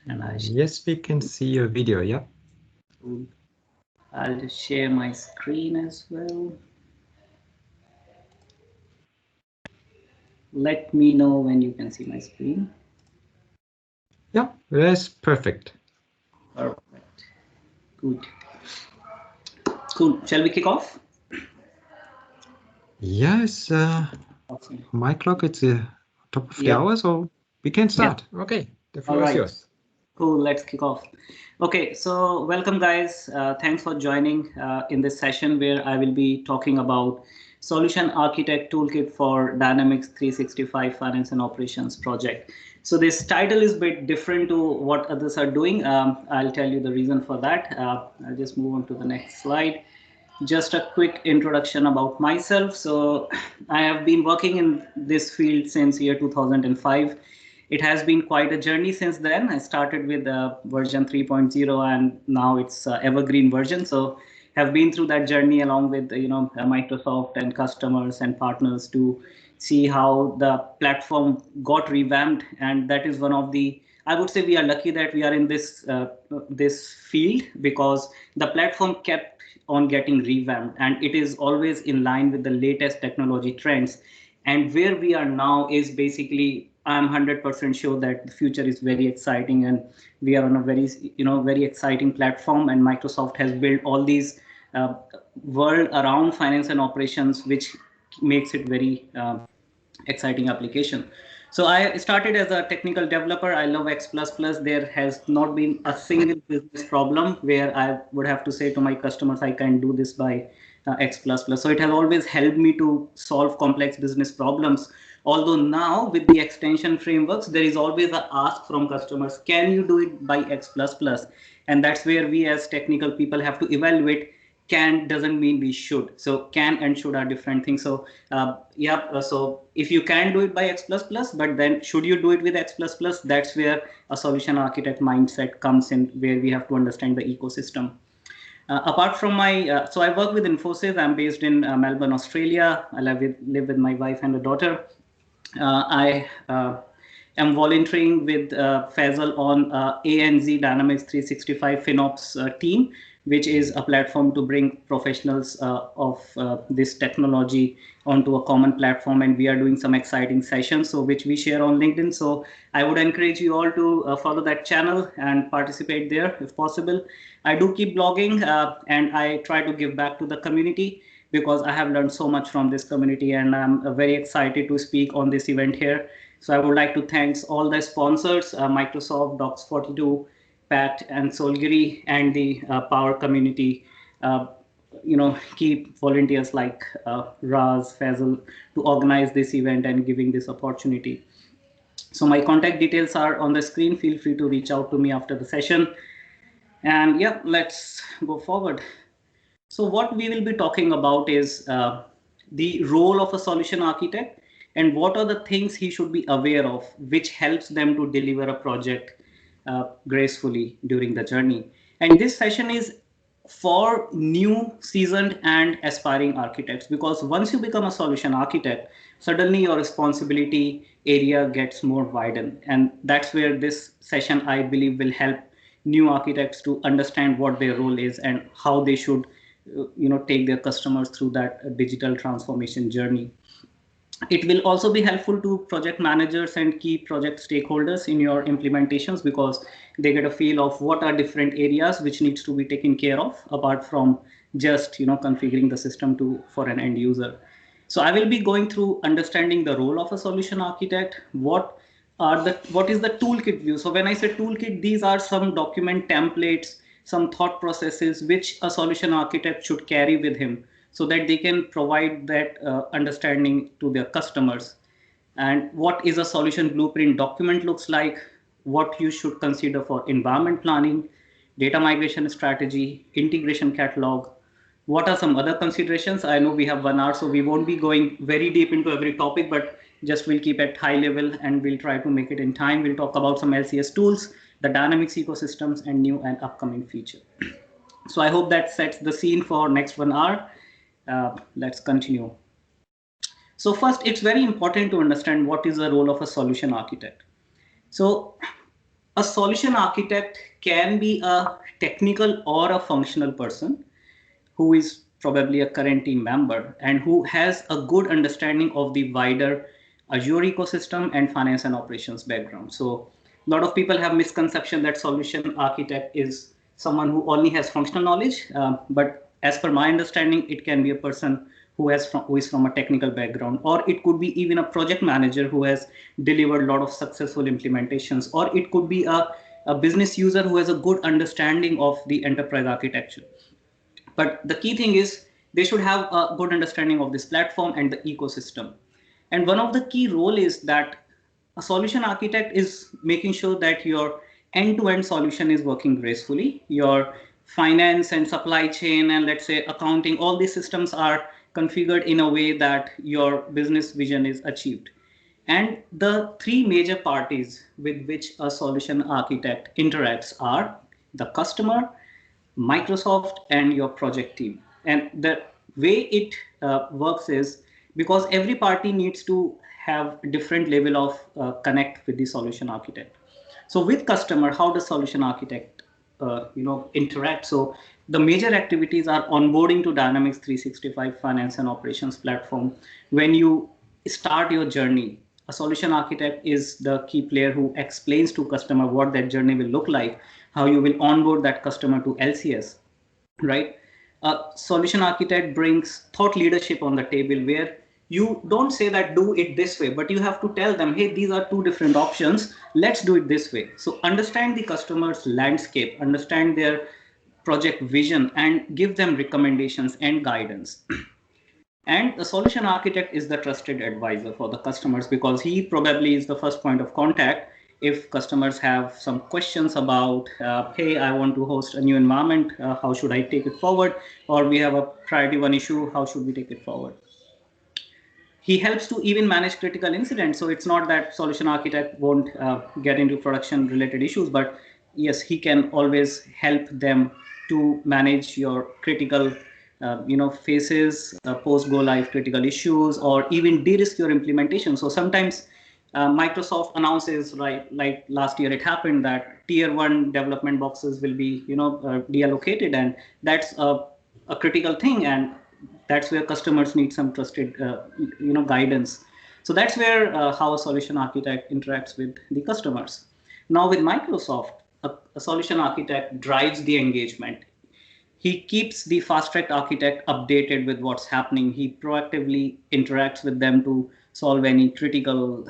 And Yes, we can see your video, yeah. I'll just share my screen as well. Let me know when you can see my screen. Yeah, that's perfect. Perfect. Good. Cool. Shall we kick off? Yes, Awesome. my clock it's top of the Yep. hour, so we can Yep. start. Okay, the All floor is right. yours. Cool. Let's kick off. Okay. So welcome, guys. Thanks for joining in this session where I will be talking about Solution Architect Toolkit for Dynamics 365 Finance and Operations project. So this title is a bit different to what others are doing. I'll tell you the reason for that. I'll just move on to the next slide. Just a quick introduction about myself. So I have been working in this field since year 2005. It has been quite a journey since then. I started with version 3.0 and now it's evergreen version. So have been through that journey along with Microsoft and customers and partners to see how the platform got revamped, and that is one of the, I would say we are lucky that we are in this field because the platform kept on getting revamped and it is always in line with the latest technology trends. And where we are now is basically, I'm 100% sure that the future is very exciting and we are on a very exciting platform, and Microsoft has built all these uh, world around finance and operations, which makes it very exciting application. So I started as a technical developer. I love X++. There has not been a single business problem where I would have to say to my customers, I can do this by X++. So it has always helped me to solve complex business problems. Although now with the extension frameworks, there is always a ask from customers, can you do it by X++? And that's where we as technical people have to evaluate. Can doesn't mean we should. So can and should are different things. So so if you can do it by X++, but then should you do it with X++? That's where a solution architect mindset comes in, where we have to understand the ecosystem. Apart from my, so I work with Infosys. I'm based in Melbourne, Australia. I live with my wife and a daughter. I am volunteering with Faisal on ANZ Dynamics 365 FinOps team, which is a platform to bring professionals of this technology onto a common platform. And we are doing some exciting sessions, so which we share on LinkedIn. So I would encourage you all to follow that channel and participate there if possible. I do keep blogging and I try to give back to the community because I have learned so much from this community, and I'm very excited to speak on this event here. So I would like to thank all the sponsors, Microsoft, Docs42, Pat and Solgiri, and the Power community. Uh, Keep volunteers like Raz, Faisal to organize this event and giving this opportunity. So my contact details are on the screen. Feel free to reach out to me after the session. And yeah, let's go forward. So what we will be talking about is the role of a solution architect and what are the things he should be aware of, which helps them to deliver a project gracefully during the journey. And this session is for new, seasoned, and aspiring architects, because once you become a solution architect, suddenly your responsibility area gets more widened. And that's where this session, I believe, will help new architects to understand what their role is and how they should take their customers through that digital transformation journey. It will also be helpful to project managers and key project stakeholders in your implementations, because they get a feel of what are different areas which needs to be taken care of apart from just configuring the system to for an end user. So I will be going through understanding the role of a solution architect. What is the toolkit view? So when I say toolkit, these are some document templates, some thought processes which a solution architect should carry with him so that they can provide that understanding to their customers. And what is a solution blueprint document looks like, what you should consider for environment planning, data migration strategy, integration catalog. What are some other considerations? I know we have 1 hour, so we won't be going very deep into every topic, but just we'll keep it high level and we'll try to make it in time. We'll talk about some LCS tools, the Dynamics ecosystems, and new and upcoming feature. So I hope that sets the scene for next 1 hour. Let's continue. So first, it's very important to understand what is the role of a solution architect. So A solution architect can be a technical or a functional person who is probably a current team member and who has a good understanding of the wider Azure ecosystem and finance and operations background. So a lot of people have misconception that solution architect is someone who only has functional knowledge, but as per my understanding, it can be a person who is from a technical background, or it could be even a project manager who has delivered a lot of successful implementations, or it could be a business user who has a good understanding of the enterprise architecture. But the key thing is they should have a good understanding of this platform and the ecosystem. And one of the key role is that a solution architect is making sure that your end-to-end solution is working gracefully. Your finance and supply chain and let's say accounting, all these systems are configured in a way that your business vision is achieved. And the three major parties with which a solution architect interacts are the customer, Microsoft, and your project team. And the way it works is because every party needs to have a different level of connect with the solution architect. So with customer, how does solution architect interact? So the major activities are onboarding to Dynamics 365 Finance and Operations platform. When you start your journey, a solution architect is the key player who explains to customer what that journey will look like, how you will onboard that customer to LCS, right? A solution architect brings thought leadership on the table where you don't say that do it this way, but you have to tell them, hey, these are two different options. Let's do it this way. So understand the customer's landscape, understand their project vision, and give them recommendations and guidance. And the solution architect is the trusted advisor for the customers because he probably is the first point of contact. If customers have some questions about, hey, I want to host a new environment, how should I take it forward? Or we have a priority one issue, how should we take it forward? He helps to even manage critical incidents. So it's not that solution architect won't get into production related issues, but yes, he can always help them to manage your critical phases, post go live critical issues, or even de-risk your implementation. So sometimes Microsoft announces, right, like last year it happened that tier 1 development boxes will be deallocated, and that's a critical thing, and that's where customers need some trusted guidance. So that's where how a solution architect interacts with the customers. Now with Microsoft, a solution architect drives the engagement. He keeps the fast-track architect updated with what's happening. He proactively interacts with them to solve any critical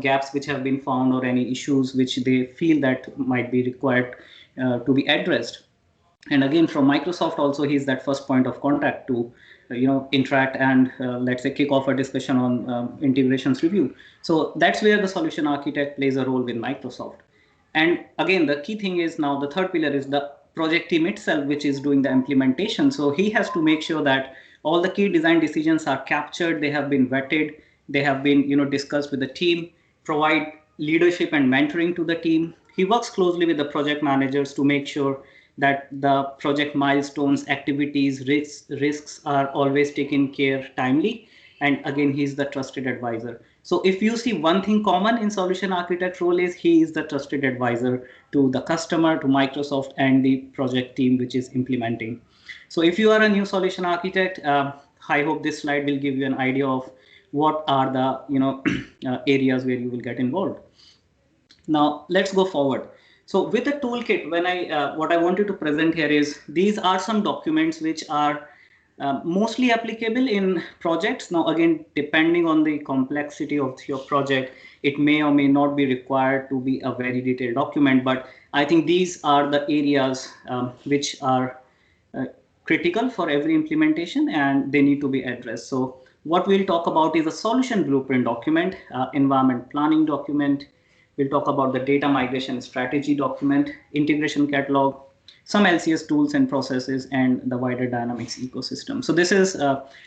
gaps which have been found or any issues which they feel that might be required to be addressed. And again, from Microsoft also, he's that first point of contact to interact and let's say kick off a discussion on integrations review. So that's where the solution architect plays a role with Microsoft. And again, the key thing is now the third pillar is the project team itself, which is doing the implementation. So he has to make sure that all the key design decisions are captured, they have been vetted, they have been discussed with the team, provide leadership and mentoring to the team. He works closely with the project managers to make sure that the project milestones, activities, risks are always taken care timely. And again, he's the trusted advisor. So if you see one thing common in solution architect role is he is the trusted advisor to the customer, to Microsoft, and the project team which is implementing. So if you are a new solution architect, I hope this slide will give you an idea of what are the areas where you will get involved. Now let's go forward. So with the toolkit, what I wanted to present here is these are some documents which are mostly applicable in projects. Now again, depending on the complexity of your project, it may or may not be required to be a very detailed document, but I think these are the areas which are critical for every implementation and they need to be addressed. So what we'll talk about is a solution blueprint document, environment planning document. We'll talk about the data migration strategy document, integration catalog, some LCS tools and processes, and the wider Dynamics ecosystem. So this is,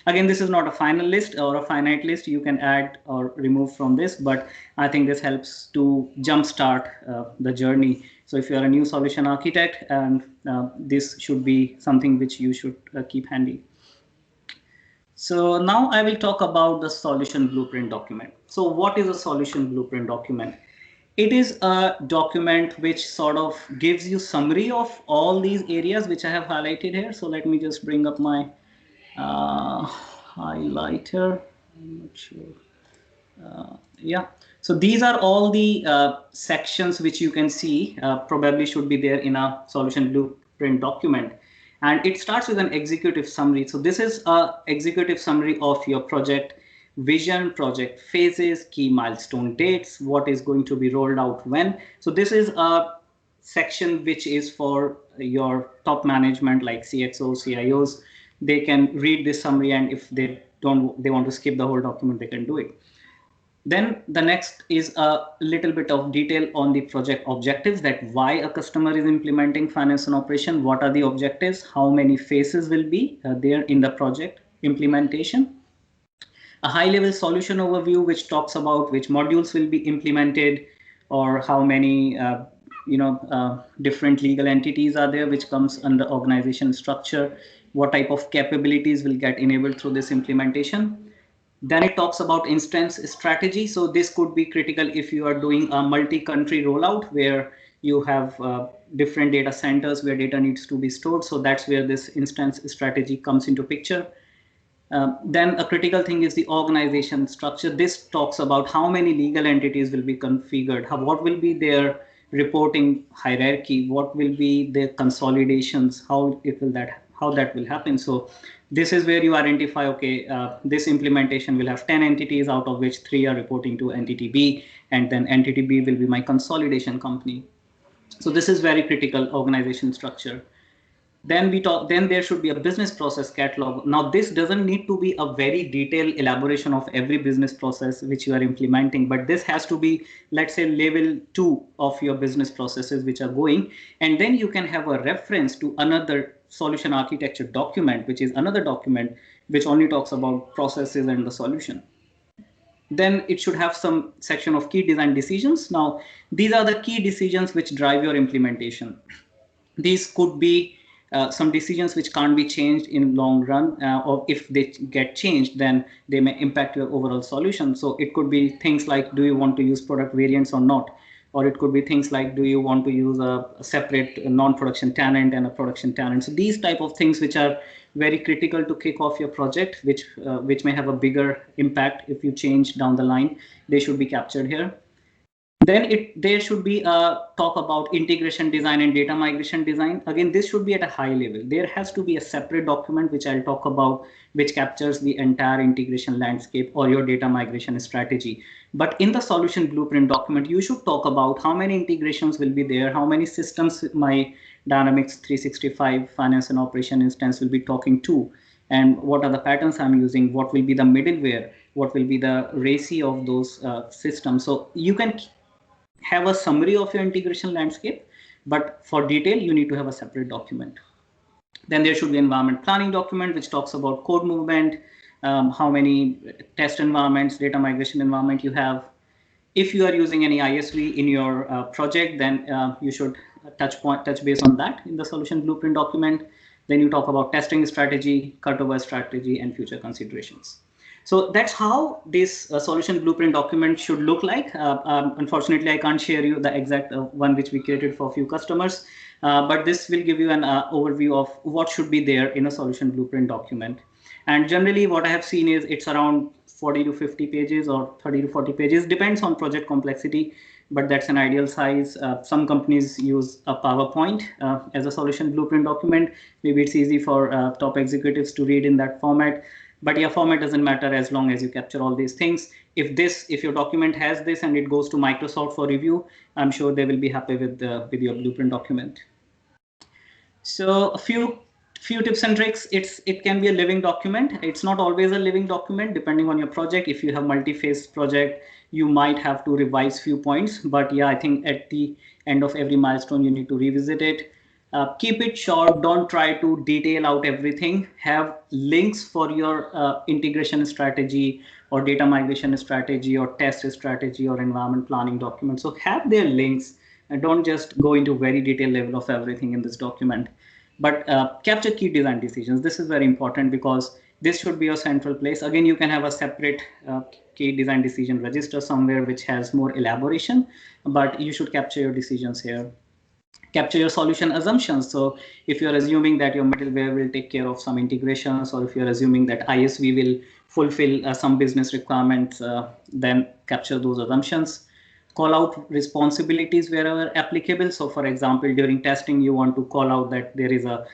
again, this is not a final list or a finite list. You can add or remove from this, but I think this helps to jumpstart the journey. So if you're a new solution architect, and this should be something which you should keep handy. So now I will talk about the solution blueprint document. So what is a solution blueprint document? It is a document which sort of gives you summary of all these areas which I have highlighted here. So let me just bring up my highlighter. I'm not sure. Yeah, so these are all the sections which you can see probably should be there in a solution blueprint document. And it starts with an executive summary. So this is a executive summary of your project vision, project phases, key milestone dates, what is going to be rolled out when. So this is a section which is for your top management like CXOs, CIOs. They can read this summary, and if they want to skip the whole document, they can do it. Then the next is a little bit of detail on the project objectives, that why a customer is implementing finance and operation, what are the objectives, how many phases will be there in the project implementation. A high level solution overview, which talks about which modules will be implemented or how many different legal entities are there which comes under organization structure, what type of capabilities will get enabled through this implementation. Then it talks about instance strategy. So this could be critical if you are doing a multi-country rollout where you have different data centers where data needs to be stored. So that's where this instance strategy comes into picture. Then a critical thing is the organization structure. This talks about how many legal entities will be configured, what will be their reporting hierarchy, what will be the consolidations, how that will happen. So this is where you identify, okay, this implementation will have 10 entities, out of which 3 are reporting to entity B, and then entity B will be my consolidation company. So this is very critical organization structure. Then there should be a business process catalog. Now this doesn't need to be a very detailed elaboration of every business process which you are implementing, but this has to be, let's say, level 2 of your business processes which are going. And then you can have a reference to another solution architecture document, which is another document which only talks about processes and the solution. Then it should have some section of key design decisions. Now these are the key decisions which drive your implementation. These could be some decisions which can't be changed in long run, or if they get changed, then they may impact your overall solution. So it could be things like, do you want to use product variants or not? Or it could be things like, do you want to use a separate non-production tenant and a production tenant? So these type of things which are very critical to kick off your project, which may have a bigger impact if you change down the line, they should be captured here. Then there should be a talk about integration design and data migration design. Again, this should be at a high level. There has to be a separate document which I'll talk about, which captures the entire integration landscape or your data migration strategy. But in the solution blueprint document, you should talk about how many integrations will be there, how many systems my Dynamics 365 finance and operation instance will be talking to, and what are the patterns I'm using, what will be the middleware, what will be the ratio of those systems. So you can have a summary of your integration landscape, but for detail, you need to have a separate document. Then there should be environment planning document, which talks about code movement, how many test environments, data migration environment you have. If you are using any ISV in your project, then you should touch base on that in the solution blueprint document. Then you talk about testing strategy, cutover strategy, and future considerations. So that's how this solution blueprint document should look like. Unfortunately, I can't share you the exact one which we created for a few customers, but this will give you an overview of what should be there in a solution blueprint document. And generally what I have seen is it's around 40 to 50 pages or 30 to 40 pages, depends on project complexity, but that's an ideal size. Some companies use a PowerPoint as a solution blueprint document. Maybe it's easy for top executives to read in that format. But yeah, format doesn't matter as long as you capture all these things. If your document has this and it goes to Microsoft for review, I'm sure they will be happy with your blueprint document. So a few tips and tricks. It can be a living document. It's not always a living document, depending on your project. If you have multi-phase project, you might have to revise few points. But yeah, I think at the end of every milestone, you need to revisit it. Keep it short. Don't try to detail out everything. Have links for your integration strategy or data migration strategy or test strategy or environment planning document. So have their links and don't just go into very detailed level of everything in this document. But capture key design decisions. This is very important because this should be your central place. Again, you can have a separate key design decision register somewhere which has more elaboration, but you should capture your decisions here. Capture your solution assumptions. So if you're assuming that your middleware will take care of some integrations, or if you're assuming that ISV will fulfill some business requirements, then capture those assumptions. Call out responsibilities wherever applicable. So for example, during testing, you want to call out that there is a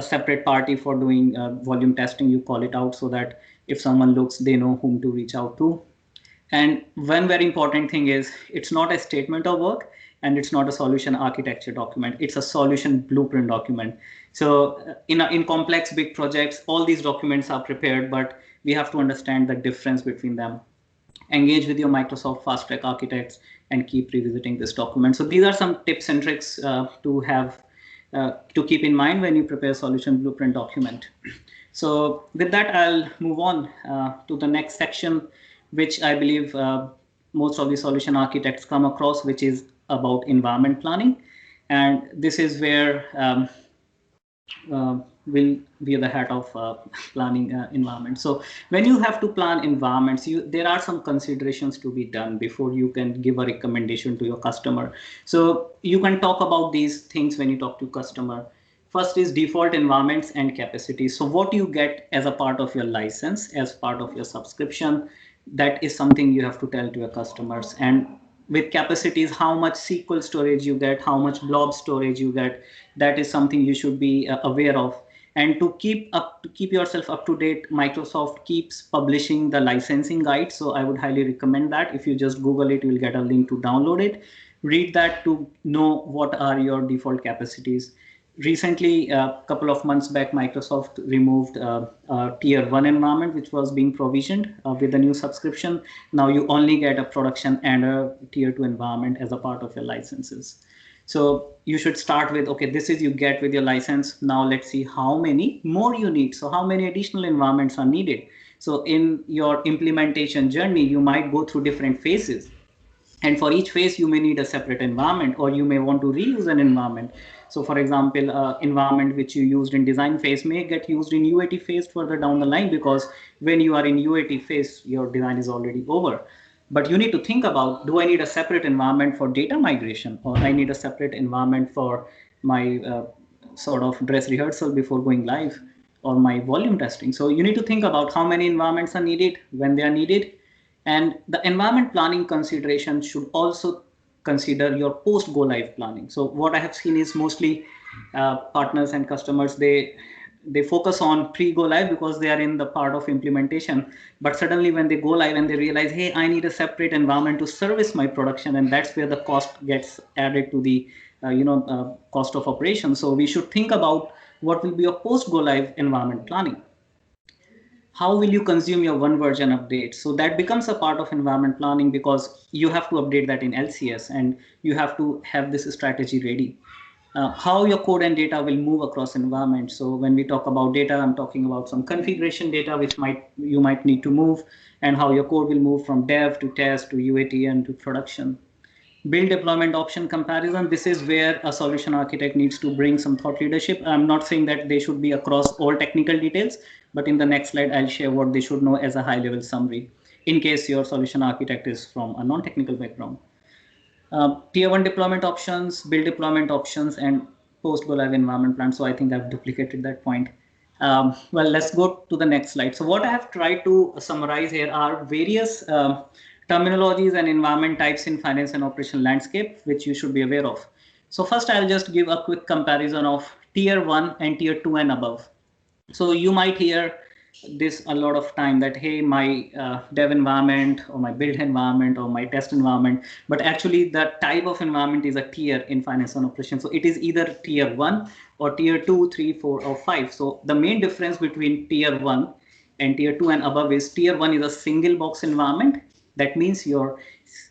separate party for doing volume testing. You call it out so that if someone looks, they know whom to reach out to. And one very important thing is it's not a statement of work, and it's not a solution architecture document. It's a solution blueprint document. So in complex big projects, all these documents are prepared, but we have to understand the difference between them. Engage with your Microsoft Fast Track architects and keep revisiting this document. So these are some tips and tricks to keep in mind when you prepare solution blueprint document. So with that, I'll move on to the next section, which I believe most of the solution architects come across, which is about environment planning. And this is where will wear the hat of planning environment. So when you have to plan environments, there are some considerations to be done before you can give a recommendation to your customer. So you can talk about these things when you talk to customer. First is default environments and capacity. So what you get as a part of your license, as part of your subscription, that is something you have to tell to your customers. And with capacities, how much SQL storage you get, how much blob storage you get, that is something you should be aware of. And to keep yourself up to date, Microsoft keeps publishing the licensing guide. So I would highly recommend that. If you just Google it, you will get a link to download it. Read that to know what are your default capacities. Recently, a couple of months back, Microsoft removed a tier 1 environment, which was being provisioned with the new subscription. Now you only get a production and a tier 2 environment as a part of your licenses. So you should start with, okay, this is you get with your license. Now let's see how many more you need. So how many additional environments are needed? So in your implementation journey, you might go through different phases. And for each phase, you may need a separate environment, or you may want to reuse an environment. So for example, environment which you used in design phase may get used in UAT phase further down the line, because when you are in UAT phase, your design is already over. But you need to think about, do I need a separate environment for data migration, or I need a separate environment for my sort of dress rehearsal before going live, or my volume testing? So you need to think about how many environments are needed, when they are needed. And the environment planning consideration should also consider your post go live planning. So what I have seen is mostly partners and customers, they focus on pre go live because they are in the part of implementation. But suddenly when they go live and they realize, hey, I need a separate environment to service my production, and that's where the cost gets added to the cost of operation. So we should think about what will be your post go live environment planning. How will you consume your one version update? So that becomes a part of environment planning, because you have to update that in LCS, and you have to have this strategy ready. How your code and data will move across environments. So when we talk about data, I'm talking about some configuration data which you might need to move, and how your code will move from dev to test to UAT and to production. Build deployment option comparison. This is where a solution architect needs to bring some thought leadership. I'm not saying that they should be across all technical details, but in the next slide, I'll share what they should know as a high level summary, in case your solution architect is from a non-technical background. Tier 1 deployment options, build deployment options, and post go live environment plan. So I think I've duplicated that point. Well, let's go to the next slide. So what I have tried to summarize here are various terminologies and environment types in finance and operational landscape, which you should be aware of. So first, I'll just give a quick comparison of tier 1 and tier 2 and above. So you might hear this a lot of time that, hey, my dev environment, or my build environment, or my test environment, but actually the type of environment is a tier in finance and operations. So it is either tier 1 or tier 2, 3, 4, or 5. So the main difference between tier 1 and tier 2 and above is tier 1 is a single box environment. That means your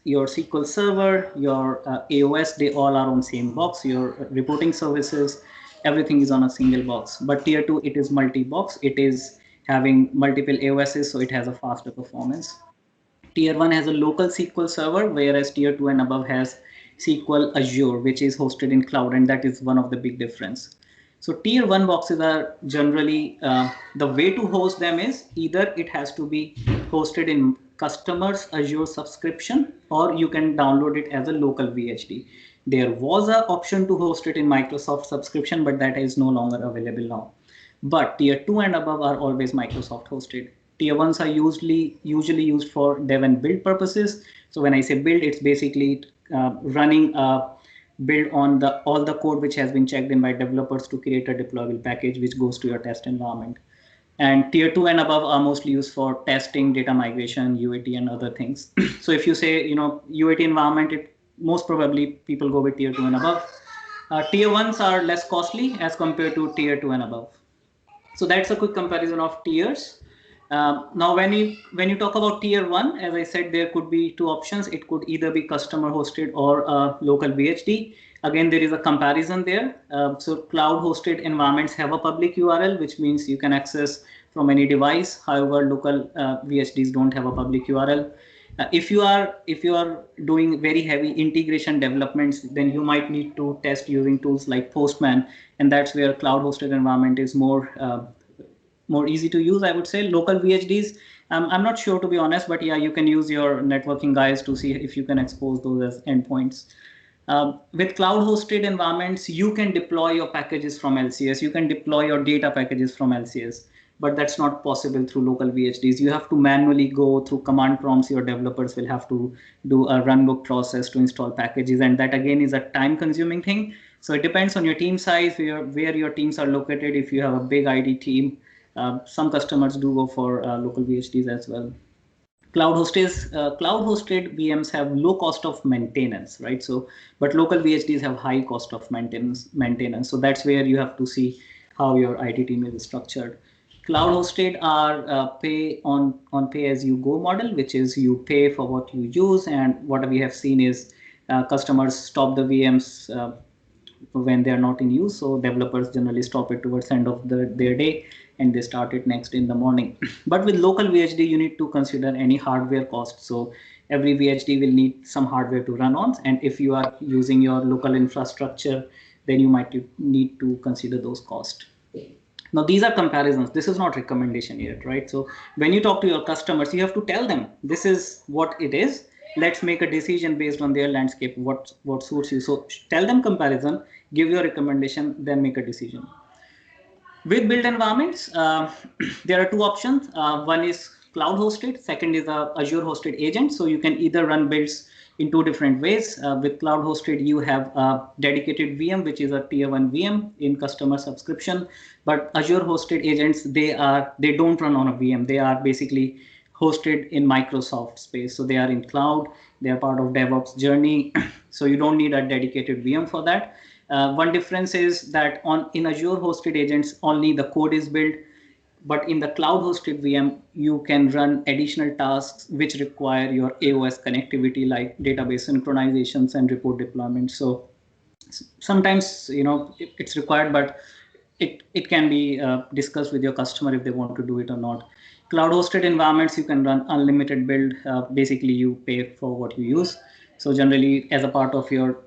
SQL Server, your AOS, they all are on same box. Your reporting services, everything is on a single box. But tier 2, it is multi-box. It is having multiple AOSs, so it has a faster performance. Tier 1 has a local SQL Server, whereas tier 2 and above has SQL Azure, which is hosted in cloud, and that is one of the big difference. So tier 1 boxes are generally, the way to host them is either it has to be hosted in customer's Azure subscription, or you can download it as a local VHD. There was an option to host it in Microsoft subscription, but that is no longer available now. But tier 2 and above are always Microsoft hosted. Tier 1s are usually used for dev and build purposes. So when I say build, it's basically running a build on all the code which has been checked in by developers to create a deployable package which goes to your test environment. And tier 2 and above are mostly used for testing, data migration, UAT, and other things. So if you say, UAT environment, most probably people go with tier 2 and above. Tier 1s are less costly as compared to tier 2 and above. So that's a quick comparison of tiers. Now, when you talk about tier 1, as I said, there could be two options. It could either be customer hosted or a local VHD. Again, there is a comparison there. So cloud hosted environments have a public URL, which means you can access from any device. However, local VHDs don't have a public URL. If you are doing very heavy integration developments, then you might need to test using tools like Postman, and that's where cloud hosted environment is more easy to use, I would say. Local VHDs, I'm not sure, to be honest, but yeah, you can use your networking guys to see if you can expose those as endpoints. With cloud hosted environments, you can deploy your packages from LCS, you can deploy your data packages from LCS, but that's not possible through local VHDs. You have to manually go through command prompts. Your developers will have to do a runbook process to install packages, and that again is a time consuming thing. So it depends on your team size, where your teams are located. If you have a big IT team, some customers do go for local VHDs as well. Cloud hosted VMs have low cost of maintenance, right? So, but local VHDs have high cost of maintenance. So that's where you have to see how your IT team is structured. Cloud hosted are pay as you go model, which is you pay for what you use. And what we have seen is customers stop the VMs when they are not in use. So developers generally stop it towards the end of their day, and they start it next in the morning. But with local VHD, you need to consider any hardware cost. So every VHD will need some hardware to run on. And if you are using your local infrastructure, then you might need to consider those costs. Now, these are comparisons. This is not recommendation yet, right? So when you talk to your customers, you have to tell them this is what it is. Let's make a decision based on their landscape, what suits you. So tell them comparison, give your recommendation, then make a decision. With build environments, there are two options. One is cloud hosted, second is a Azure hosted agent. So you can either run builds in two different ways. With cloud hosted, you have a dedicated VM, which is a tier 1 VM in customer subscription. But Azure hosted agents, they don't run on a VM. They are basically hosted in Microsoft space. So they are in cloud, they are part of Devops journey. So you don't need a dedicated VM for that. One difference is that in Azure hosted agents, only the code is built, but in the cloud hosted VM, you can run additional tasks which require your AOS connectivity, like database synchronizations and report deployment. So sometimes, it's required, but it can be discussed with your customer if they want to do it or not. Cloud hosted environments, you can run unlimited build. Basically, you pay for what you use. So generally, as a part of your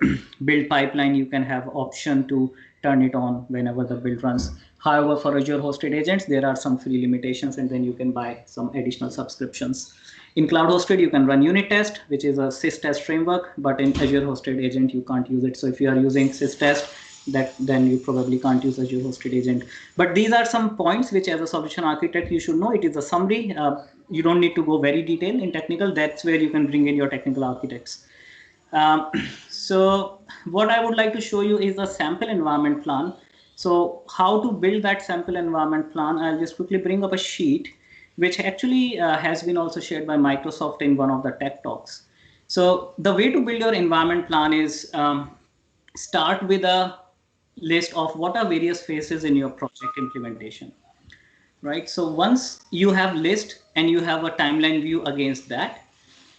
build pipeline, you can have option to turn it on whenever the build runs. However, for Azure hosted agents, there are some free limitations, and then you can buy some additional subscriptions. In cloud hosted, you can run unit test, which is a sys-test framework, but in Azure hosted agent, you can't use it. So if you are using sys-test, then you probably can't use Azure hosted agent. But these are some points which, as a solution architect, you should know. It is a summary. You don't need to go very detailed in technical. That's where you can bring in your technical architects. So what I would like to show you is a sample environment plan. So how to build that sample environment plan, I'll just quickly bring up a sheet, which actually has been also shared by Microsoft in one of the tech talks. So the way to build your environment plan is start with a list of what are various phases in your project implementation, right? So once you have list and you have a timeline view against that,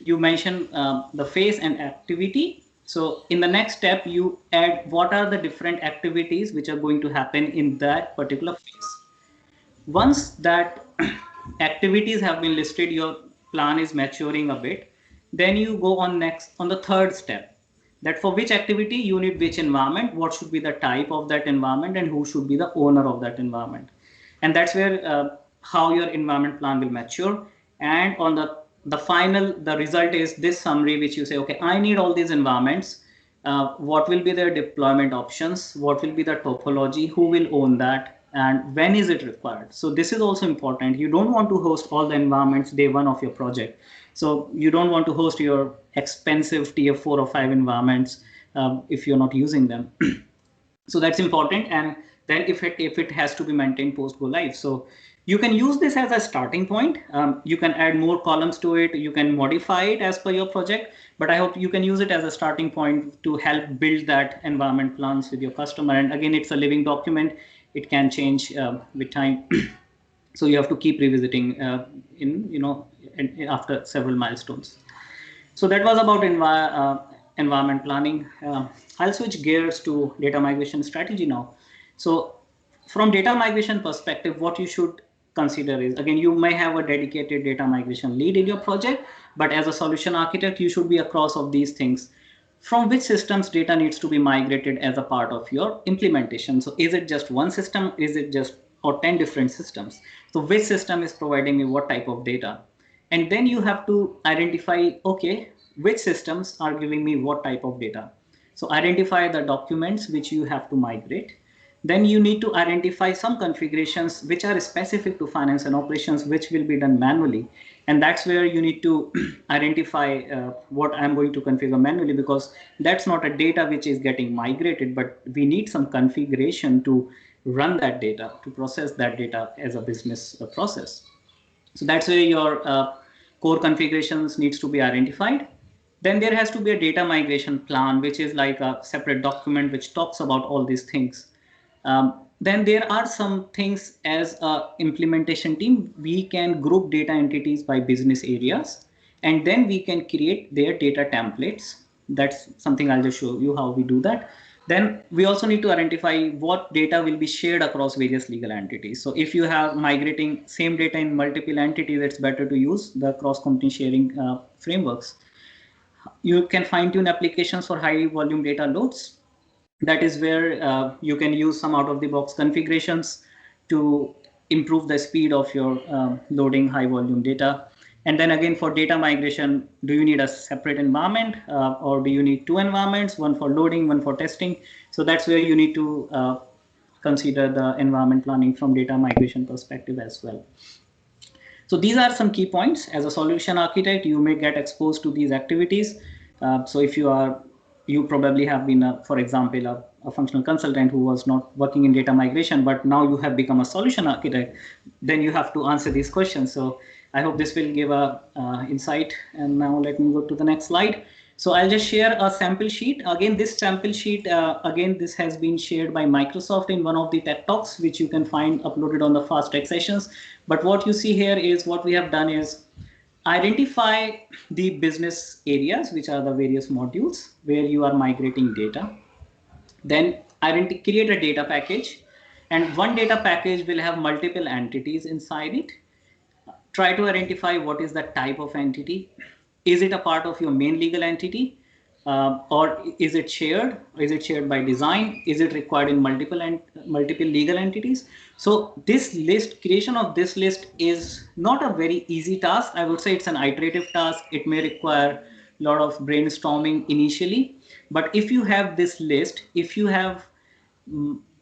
you mention the phase and activity. So in the next step, you add what are the different activities which are going to happen in that particular phase. Once that activities have been listed, your plan is maturing a bit. Then you go on the third step, that for which activity you need which environment, what should be the type of that environment, and who should be the owner of that environment. And that's where how your environment plan will mature. And on the the result is this summary, which you say, okay, I need all these environments. What will be their deployment options? What will be the topology? Who will own that? And when is it required? So this is also important. You don't want to host all the environments day one of your project. So you don't want to host your expensive tier 4 or 5 environments if you're not using them. So that's important. And then if it has to be maintained post go live. So you can use this as a starting point. You can add more columns to it. You can modify it as per your project, but I hope you can use it as a starting point to help build that environment plans with your customer. And again, it's a living document. It can change with time. So you have to keep revisiting after several milestones. So that was about environment planning. I'll switch gears to data migration strategy now. So from data migration perspective, what you should consider is, again, you may have a dedicated data migration lead in your project, but as a solution architect, you should be across of these things. From which systems data needs to be migrated as a part of your implementation? So is it just one system? Is it just or 10 different systems? So which system is providing me what type of data? And then you have to identify, okay, which systems are giving me what type of data? So identify the documents which you have to migrate. Then you need to identify some configurations which are specific to finance and operations, which will be done manually. And that's where you need to identify what I'm going to configure manually, because that's not a data which is getting migrated, but we need some configuration to run that data, to process that data as a business process. So that's where your core configurations needs to be identified. Then there has to be a data migration plan, which is like a separate document which talks about all these things. Then there are some things as an implementation team, we can group data entities by business areas, and then we can create their data templates. That's something I'll just show you how we do that. Then we also need to identify what data will be shared across various legal entities. So if you have migrating same data in multiple entities, it's better to use the cross-company sharing frameworks. You can fine-tune applications for high volume data loads. That is where you can use some out-of-the-box configurations to improve the speed of your loading high volume data. And then again, for data migration, do you need a separate environment or do you need two environments, one for loading, one for testing? So that's where you need to consider the environment planning from data migration perspective as well. So these are some key points. As a solution architect, you may get exposed to these activities. So if you probably have been, for example, a functional consultant who was not working in data migration, but now you have become a solution architect, then you have to answer these questions. So I hope this will give a insight. And now let me go to the next slide. So I'll just share a sample sheet. Again, this sample sheet, this has been shared by Microsoft in one of the TED Talks, which you can find uploaded on the fast track sessions. But what you see here is what we have done is identify the business areas, which are the various modules where you are migrating data. Then create a data package, and one data package will have multiple entities inside it. Try to identify what is the type of entity. Is it a part of your main legal entity? Or is it shared? Is it shared by design? Is it required in multiple legal entities? So this list, creation of this list is not a very easy task. I would say it's an iterative task. It may require a lot of brainstorming initially. But if you have this list, if you have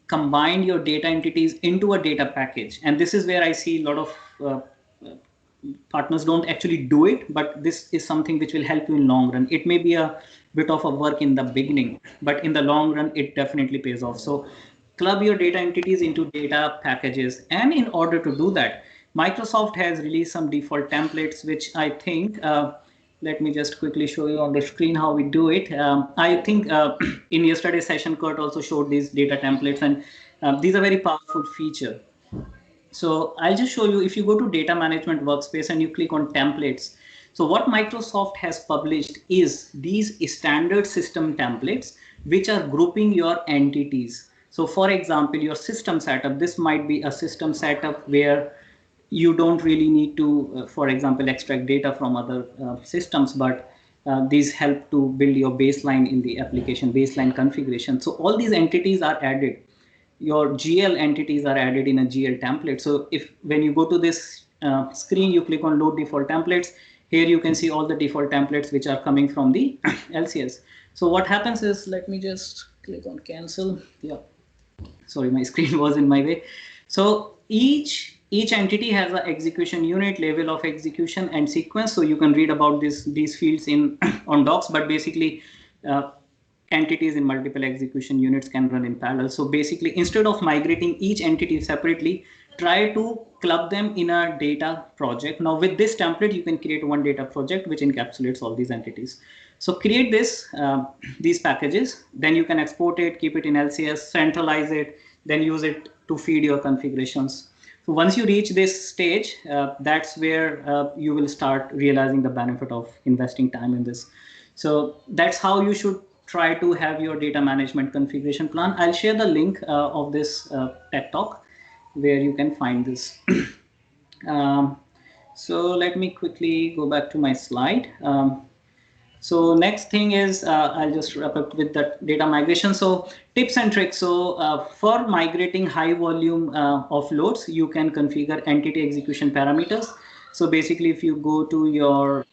combined your data entities into a data package, and this is where I see a lot of partners don't actually do it, but this is something which will help you in long run. It may be a bit of a work in the beginning, but in the long run, it definitely pays off. So club your data entities into data packages. And in order to do that, Microsoft has released some default templates, which I think, let me just quickly show you on the screen how we do it. I think in yesterday's session, Kurt also showed these data templates, and these are very powerful feature. So I'll just show you, if you go to data management workspace and you click on templates. So what Microsoft has published is these standard system templates, which are grouping your entities. So for example, your system setup, this might be a system setup where you don't really need to, for example, extract data from other systems, but these help to build your baseline in the application, baseline configuration. So all these entities are added. Your GL entities are added in a GL template. So if when you go to this screen, you click on load default templates, Here you can see all the default templates which are coming from the LCS. So what happens is, let me just click on cancel. Yeah, sorry, my screen was in my way. So each entity has an execution unit, level of execution, and sequence. So you can read about these fields in on docs, but basically entities in multiple execution units can run in parallel. So basically, instead of migrating each entity separately, try to club them in a data project. Now with this template, you can create one data project which encapsulates all these entities. So create these packages, then you can export it, keep it in LCS, centralize it, then use it to feed your configurations. So once you reach this stage, that's where you will start realizing the benefit of investing time in this. So that's how you should try to have your data management configuration plan. I'll share the link of this TED Talk where you can find this. So let me quickly go back to my slide. So next thing is, I'll just wrap up with the data migration. So tips and tricks. So for migrating high volume of loads, you can configure entity execution parameters. So basically, if you go to your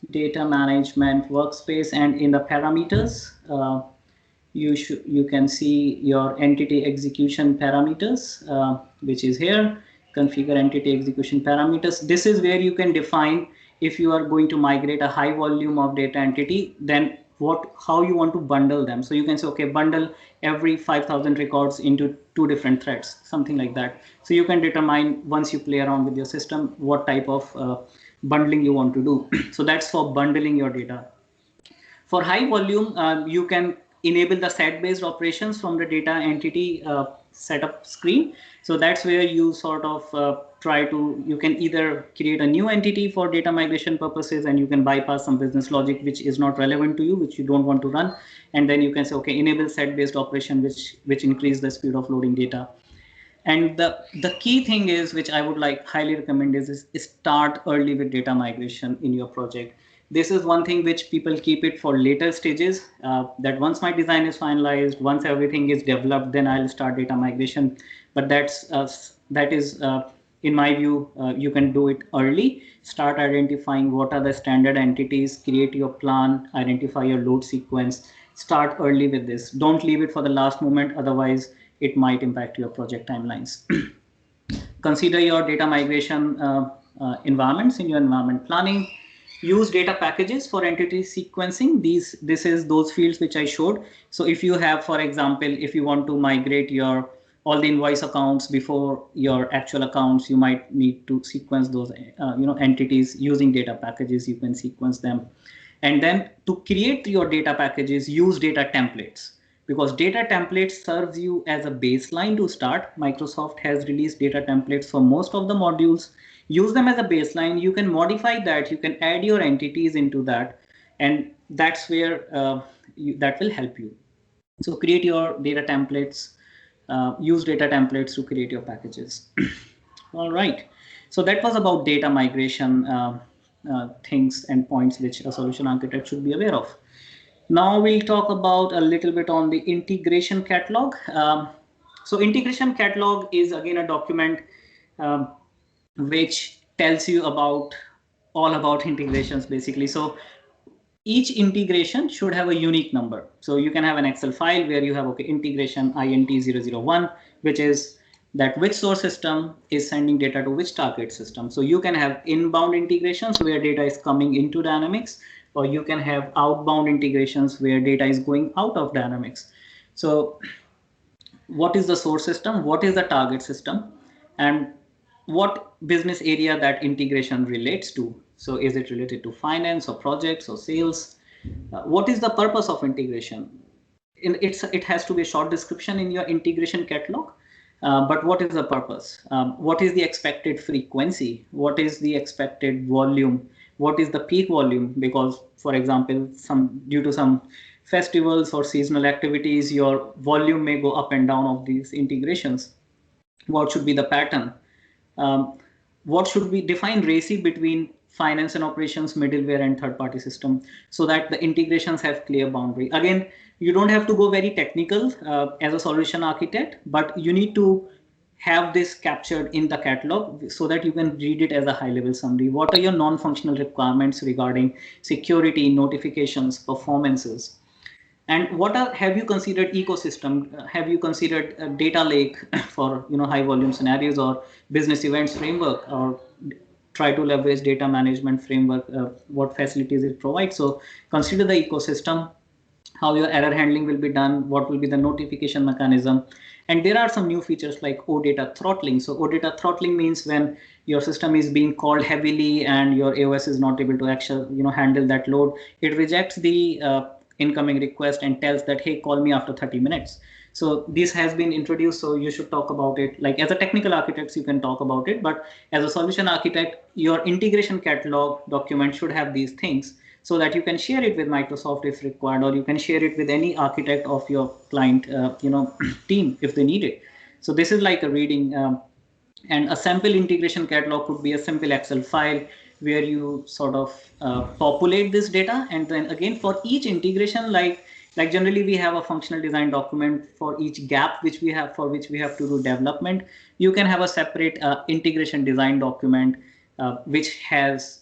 data management workspace and in the parameters, you can see your entity execution parameters, which is here. Configure entity execution parameters. This is where you can define if you are going to migrate a high volume of data entity, then how you want to bundle them. So you can say, okay, bundle every 5,000 records into 2 different threads, something like that. So you can determine, once you play around with your system, what type of bundling you want to do. So that's for bundling your data. For high volume, you can enable the set-based operations from the data entity setup screen. So that's where you sort of you can either create a new entity for data migration purposes, and you can bypass some business logic which is not relevant to you, which you don't want to run. And then you can say, okay, enable set-based operation, which increase the speed of loading data. And the key thing is, which I would highly recommend, is start early with data migration in your project. This is one thing which people keep it for later stages, that once my design is finalized, once everything is developed, then I'll start data migration. But that is in my view, you can do it early. Start identifying what are the standard entities, create your plan, identify your load sequence. Start early with this. Don't leave it for the last moment, otherwise it might impact your project timelines. Consider your data migration environments in your environment planning. Use data packages for entity sequencing. This is those fields which I showed. So if you have, for example, if you want to migrate all the invoice accounts before your actual accounts, you might need to sequence those entities using data packages. You can sequence them. And then to create your data packages, use data templates, because data templates serves you as a baseline to start. Microsoft has released data templates for most of the modules. Use them as a baseline. You can modify that. You can add your entities into that. And that's where that will help you. So create your data templates. Use data templates to create your packages. All right. So that was about data migration things and points which a solution architect should be aware of. Now we'll talk about a little bit on the integration catalog. So integration catalog is again a document which tells you all about integrations basically. So each integration should have a unique number. So you can have an Excel file where you have, okay, integration int001, which is that which source system is sending data to which target system. So you can have inbound integrations where data is coming into Dynamics, or you can have outbound integrations where data is going out of Dynamics. So what is the source system? What is the target system? And what business area that integration relates to? So is it related to finance or projects or sales? What is the purpose of integration? It has to be a short description in your integration catalog. But what is the purpose? What is the expected frequency? What is the expected volume? What is the peak volume? Because, for example, due to some festivals or seasonal activities, your volume may go up and down of these integrations. What should be the pattern? What should we define RACI between finance and operations, middleware, and third-party system, so that the integrations have clear boundary? Again, you don't have to go very technical as a solution architect, but you need to have this captured in the catalog so that you can read it as a high-level summary. What are your non-functional requirements regarding security, notifications, performances? And have you considered ecosystem? Have you considered a data lake for high volume scenarios, or business events framework, or try to leverage data management framework? What facilities it provides? So consider the ecosystem, how your error handling will be done, what will be the notification mechanism. And there are some new features like OData throttling. So OData throttling means when your system is being called heavily and your AOS is not able to actually handle that load, it rejects the incoming request and tells that, hey, call me after 30 minutes. So this has been introduced, so you should talk about it. Like as a technical architect, you can talk about it, but as a solution architect, your integration catalog document should have these things so that you can share it with Microsoft if required, or you can share it with any architect of your client team if they need it. So this is like a reading, and a sample integration catalog could be a simple Excel file where you sort of populate this data, and then again for each integration, like generally we have a functional design document for each gap which we have to do development. You can have a separate integration design document which has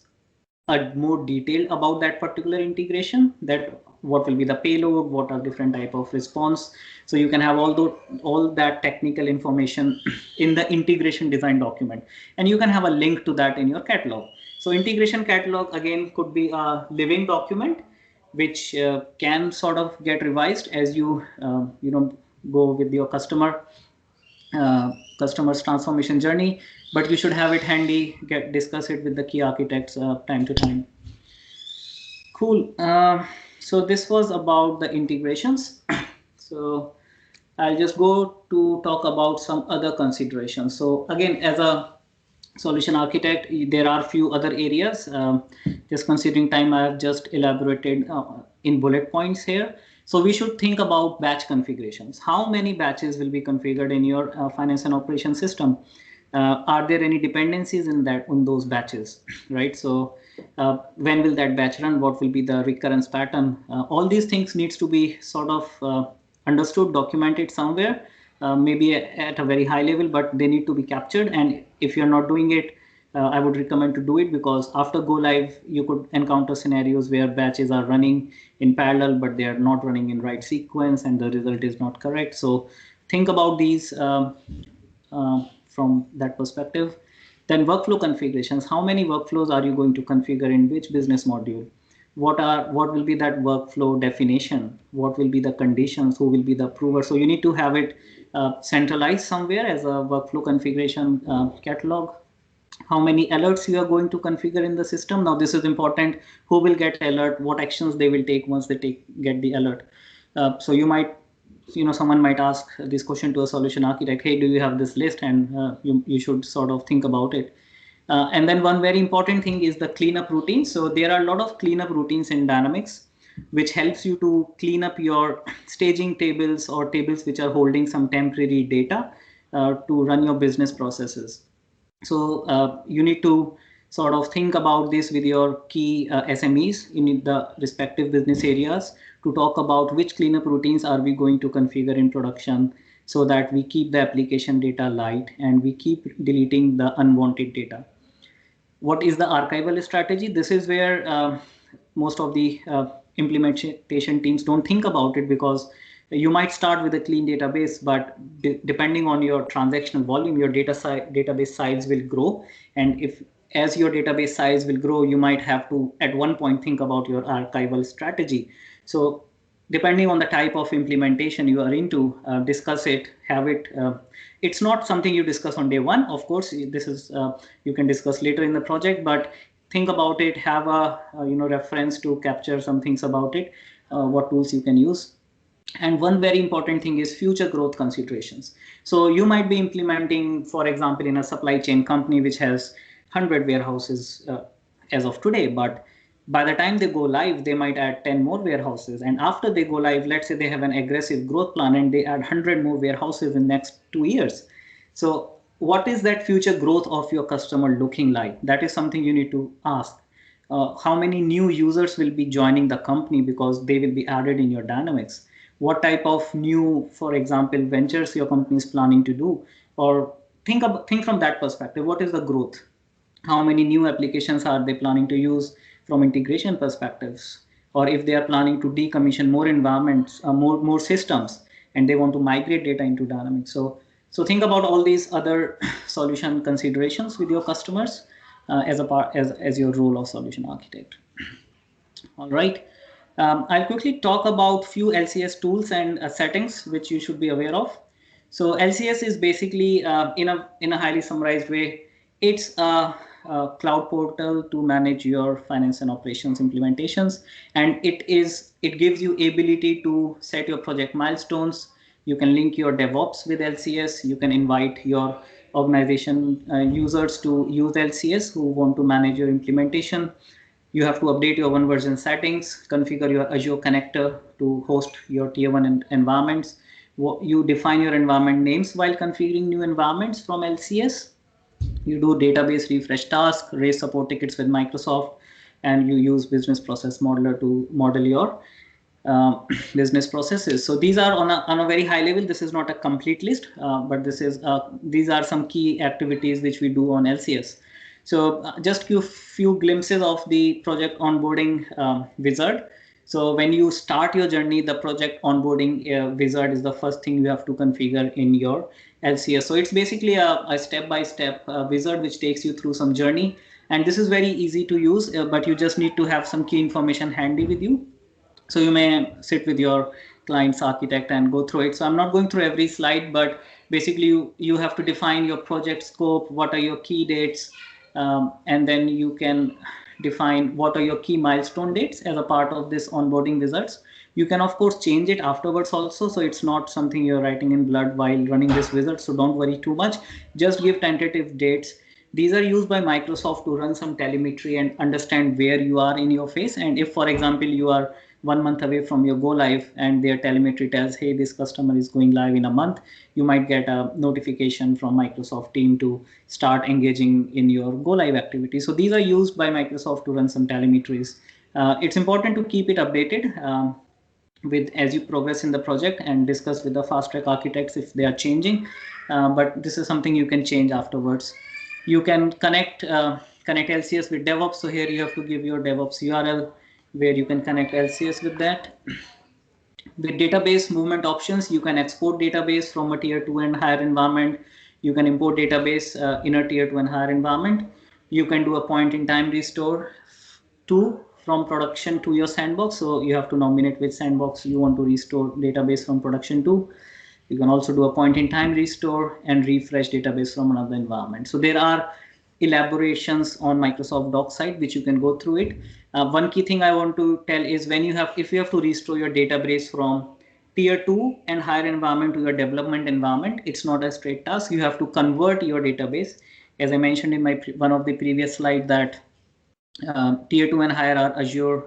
a more detail about that particular integration, that what will be the payload, what are different type of response. So you can have all that technical information in the integration design document, and you can have a link to that in your catalog. So integration catalog again could be a living document which can sort of get revised as you go with your customer's transformation journey, but you should have it handy, discuss it with the key architects time to time. Cool. So this was about the integrations. So I'll just go to talk about some other considerations. So again, as a solution architect, there are a few other areas. Just considering time, I have just elaborated in bullet points here. So we should think about batch configurations. How many batches will be configured in your finance and operation system? Are there any dependencies in those batches, right? So when will that batch run? What will be the recurrence pattern? All these things needs to be sort of understood, documented somewhere, maybe at a very high level, but they need to be captured. And if you're not doing it, I would recommend to do it, because after go live, you could encounter scenarios where batches are running in parallel, but they are not running in right sequence and the result is not correct. So think about these from that perspective. Then workflow configurations. How many workflows are you going to configure in which business module? What will be that workflow definition? What will be the conditions? Who will be the approver? So you need to have it centralized somewhere as a workflow configuration catalog. How many alerts you are going to configure in the system? Now this is important. Who will get alert? What actions they will take once they get the alert? So you might, someone might ask this question to a solution architect. Hey, do you have this list? And you should sort of think about it. And then one very important thing is the cleanup routine. So there are a lot of cleanup routines in Dynamics, which helps you to clean up your staging tables or tables which are holding some temporary data to run your business processes. So you need to sort of think about this with your key SMEs in the respective business areas to talk about which cleanup routines are we going to configure in production, so that we keep the application data light and we keep deleting the unwanted data. What is the archival strategy? This is where most of the implementation teams don't think about it, because you might start with a clean database, but depending on your transactional volume, your database size will grow. And as your database size will grow, you might have to at one point think about your archival strategy. So depending on the type of implementation you are into, discuss it, have it. It's not something you discuss on day one. Of course, this is you can discuss later in the project, but think about it, have a reference to capture some things about it, what tools you can use. And one very important thing is future growth considerations. So you might be implementing, for example, in a supply chain company which has 100 warehouses as of today, but by the time they go live, they might add 10 more warehouses. And after they go live, let's say they have an aggressive growth plan and they add 100 more warehouses in the next 2 years. So what is that future growth of your customer looking like? That is something you need to ask. How many new users will be joining the company because they will be added in your Dynamics? What type of new, for example, ventures your company is planning to do? Or think from that perspective. What is the growth? How many new applications are they planning to use from integration perspectives? Or if they are planning to decommission more environments, more systems, and they want to migrate data into Dynamics. So think about all these other solution considerations with your customers as your role of solution architect. All right. I'll quickly talk about few LCS tools and settings which you should be aware of. So LCS is basically in a highly summarized way, it's a cloud portal to manage your finance and operations implementations, and it gives you ability to set your project milestones. You can link your DevOps with LCS. You can invite your organization users to use LCS who want to manage your implementation. You have to update your one version settings, configure your Azure connector to host your tier 1 environments. You define your environment names while configuring new environments from LCS. You do database refresh tasks, raise support tickets with Microsoft, and you use business process modeler to model your business processes. So these are on a very high level. This is not a complete list, but these are some key activities which we do on LCS. So just a few glimpses of the project onboarding wizard. So when you start your journey, the project onboarding wizard is the first thing you have to configure in your LCS. So it's basically a step-by-step wizard which takes you through some journey. And this is very easy to use, but you just need to have some key information handy with you. So you may sit with your client's architect and go through it. So I'm not going through every slide, but basically you have to define your project scope, what are your key dates, and then you can define what are your key milestone dates as a part of this onboarding wizards. You can of course change it afterwards also, so it's not something you're writing in blood while running this wizard, so don't worry too much. Just give tentative dates. These are used by Microsoft to run some telemetry and understand where you are in your phase. And if, for example, you are 1 month away from your go live and their telemetry tells, hey, this customer is going live in a month, you might get a notification from Microsoft team to start engaging in your go live activity. So these are used by Microsoft to run some telemetries. It's important to keep it updated as you progress in the project and discuss with the fast track architects if they are changing, but this is something you can change afterwards. You can connect LCS with DevOps. So here you have to give your DevOps URL where you can connect LCS with that. With database movement options, you can export database from a tier 2 and higher environment. You can import database in a tier 2 and higher environment. You can do a point in time restore from production to your sandbox. So you have to nominate which sandbox you want to restore database from production to. You can also do a point in time restore and refresh database from another environment. So there are elaborations on Microsoft Docs site, which you can go through it. One key thing I want to tell is if you have to restore your database from tier 2 and higher environment to your development environment, it's not a straight task. You have to convert your database. As I mentioned in one of the previous slides, that tier 2 and higher are Azure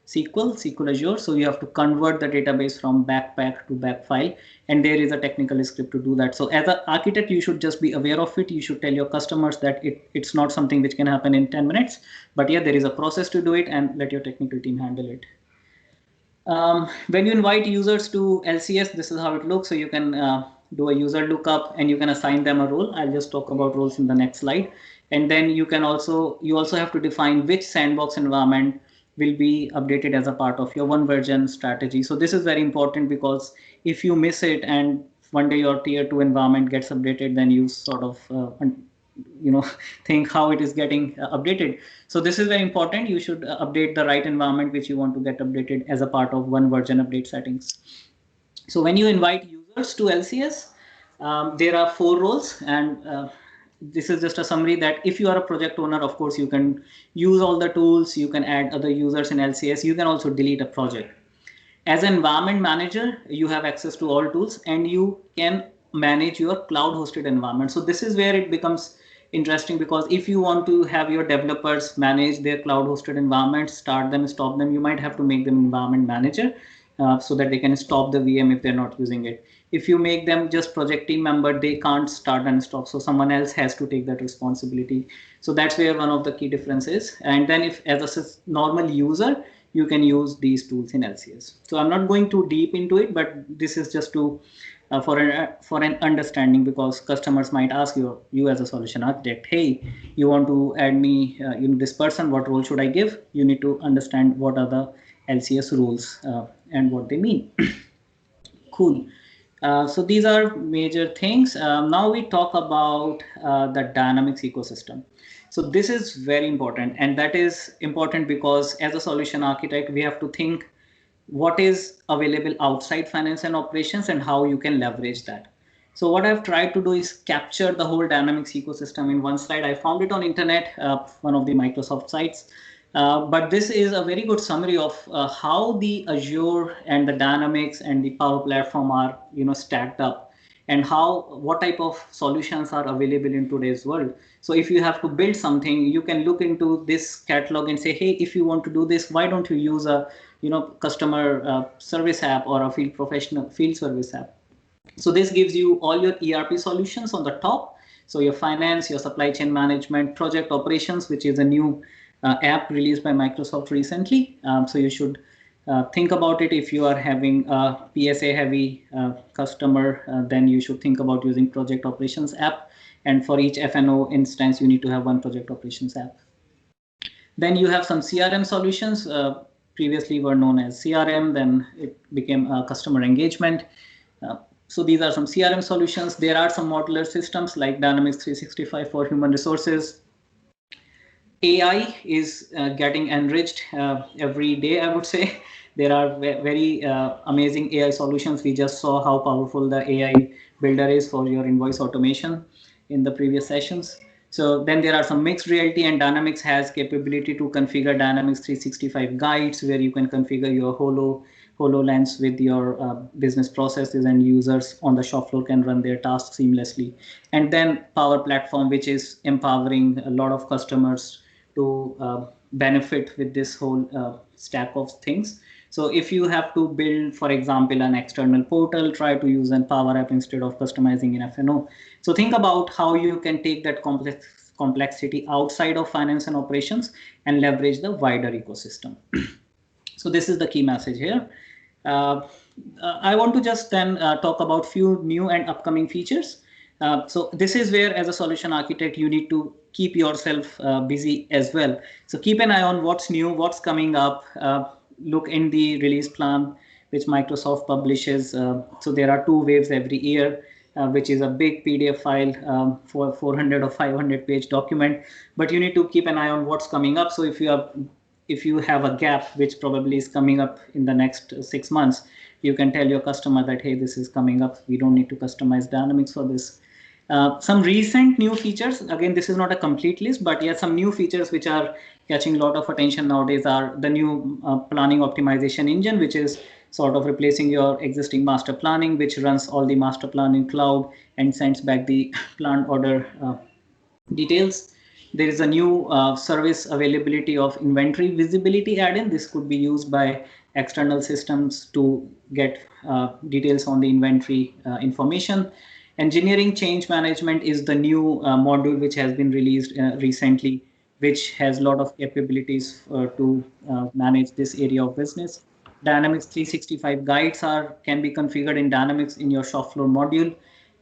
SQL Azure. So you have to convert the database from backpack to back file, and there is a technical script to do that. So as an architect, you should just be aware of it. You should tell your customers that it's not something which can happen in 10 minutes, but yeah, there is a process to do it, and let your technical team handle it. When you invite users to LCS, this is how it looks. So you can do a user lookup and you can assign them a role. I'll just talk about roles in the next slide. And then you also have to define which sandbox environment will be updated as a part of your one version strategy. So this is very important, because if you miss it and one day your tier 2 environment gets updated, then you sort of think how it is getting updated. So this is very important. You should update the right environment which you want to get updated as a part of one version update settings. So when you invite users to LCS, there are 4 roles, and this is just a summary that if you are a project owner, of course, you can use all the tools, you can add other users in LCS, you can also delete a project. As an environment manager, you have access to all tools and you can manage your cloud hosted environment. So this is where it becomes interesting, because if you want to have your developers manage their cloud hosted environments, start them, stop them, you might have to make them environment manager so that they can stop the VM if they're not using it. If you make them just project team member, they can't start and stop. So someone else has to take that responsibility. So that's where one of the key differences. And then if as a normal user, you can use these tools in LCS. So I'm not going too deep into it, but this is just to for an understanding, because customers might ask you as a solution architect, hey, you want to add me this person, what role should I give? You need to understand what are the LCS rules and what they mean. Cool. So these are major things. Now we talk about the Dynamics ecosystem. So this is very important, and that is important because as a solution architect, we have to think what is available outside finance and operations and how you can leverage that. So what I've tried to do is capture the whole Dynamics ecosystem in one slide. I found it on internet, one of the Microsoft sites. But this is a very good summary of how the Azure and the Dynamics and the Power Platform are, stacked up, and what type of solutions are available in today's world. So if you have to build something, you can look into this catalog and say, hey, if you want to do this, why don't you use a customer service app or a field service app? So this gives you all your ERP solutions on the top. So your finance, your supply chain management, project operations, which is a new app released by Microsoft recently. So you should think about it. If you are having a PSA heavy customer, then you should think about using project operations app. And for each F&O instance, you need to have one project operations app. Then you have some CRM solutions. Previously were known as CRM, then it became customer engagement. So these are some CRM solutions. There are some modular systems like Dynamics 365 for human resources. AI is getting enriched every day, I would say. There are very amazing AI solutions. We just saw how powerful the AI builder is for your invoice automation in the previous sessions. So then there are some mixed reality, and Dynamics has capability to configure Dynamics 365 guides, where you can configure your HoloLens with your business processes, and users on the shop floor can run their tasks seamlessly. And then Power Platform, which is empowering a lot of customers to benefit with this whole stack of things. So if you have to build, for example, an external portal, try to use an Power App instead of customizing in F&O. So think about how you can take that complexity outside of finance and operations and leverage the wider ecosystem. So this is the key message here. I want to just then talk about few new and upcoming features. So this is where, as a solution architect, you need to keep yourself busy as well. So keep an eye on what's new, what's coming up. Look in the release plan, which Microsoft publishes. So there are 2 waves every year, which is a big PDF file for 400 or 500 page document. But you need to keep an eye on what's coming up. So if you have a gap, which probably is coming up in the next 6 months, you can tell your customer that, hey, this is coming up. We don't need to customize Dynamics for this. Some recent new features, again, this is not a complete list, but yeah, some new features which are catching a lot of attention nowadays are the new planning optimization engine, which is sort of replacing your existing master planning, which runs all the master plan in cloud and sends back the planned order details. There is a new service availability of inventory visibility add-in. This could be used by external systems to get details on the inventory information. Engineering change management is the new module which has been released recently, which has a lot of capabilities to manage this area of business. Dynamics 365 guides can be configured in Dynamics in your shop floor module.